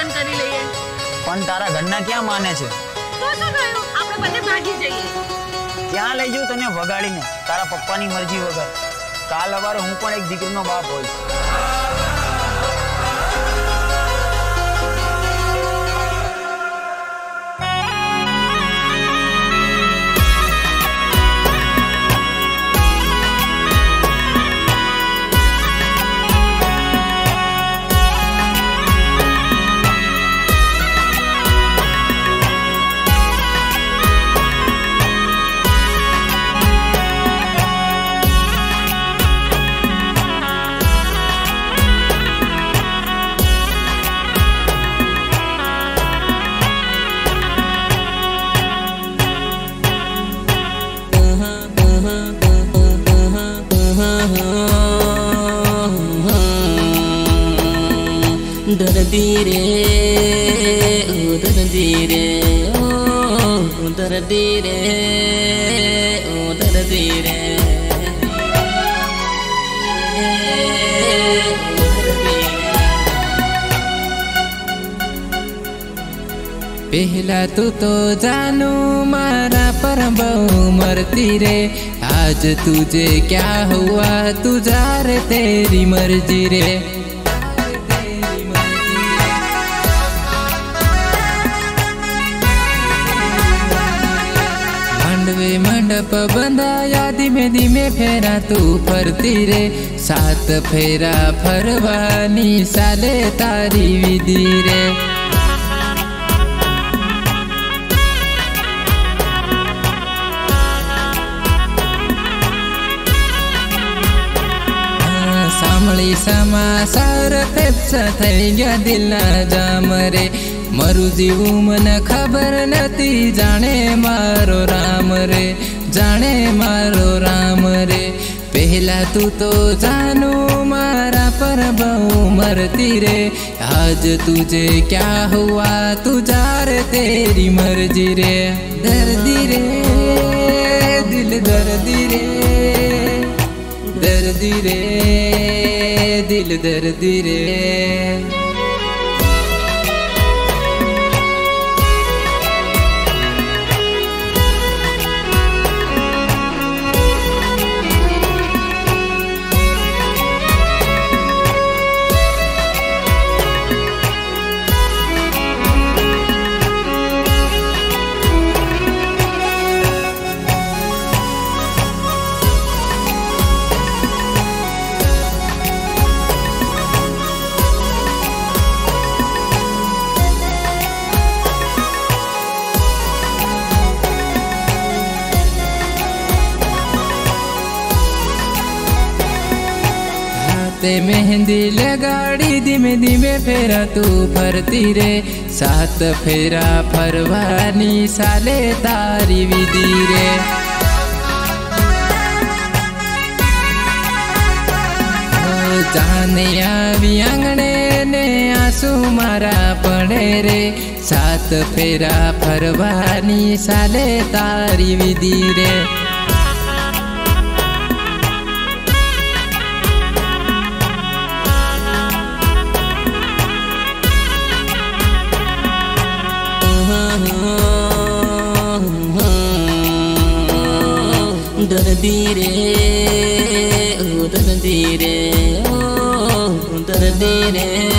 લગ્ન કરી લઈએ. પણ તારા ઘરના ક્યાં માને છે? તો શું થયું, આપણે બંને ભાગી જઈએ. ક્યાં લઈ જઉં તને વગાડીને તારા પપ્પાની મરજી વગર? કાલ સવારે હું પણ એક દીકરીનો બાપ હોઈશ. दर्दी रे ओ दर्दी रे ओ दर्दी रे ओ दर्दी रे पहला तू तो जानू मारा पर बहु मरती रे, आज तुझे क्या हुआ तू जा रे तेरी मर्जी रे। मंडप बंधाया धीमे धीमे फेरा तू फरती रे, सात फेरा फरवानी साले तारी विधि रे। सामળી समाचार फेफसा થઈ ગયા દિલના જામ રે, મારું જીવું મને ખબર નથી, જાણે મારો રામ રે, જાણે મારો રામ રે। પહેલા તું તો જાનું મારા પર બહુ મરતી રે, आज तुझे क्या हुआ तू जा रे तेरी मर्जी रे। दर्दी रे दिल दर्दी रे, दर्दी रे दिल दर्दी रे। ते मेहंदी लगाड़ी धीमे धीमे फेरा तू फरती रे, सात फेरा फरवानी साले तारी विधि रे। जाने आवी आंगणे ने आंसू मारा पड़े रे, सात फेरा फरवानी साले तारी विधि रे। दर्दी रे ओ दर्दी रे ओ दर्दी रे।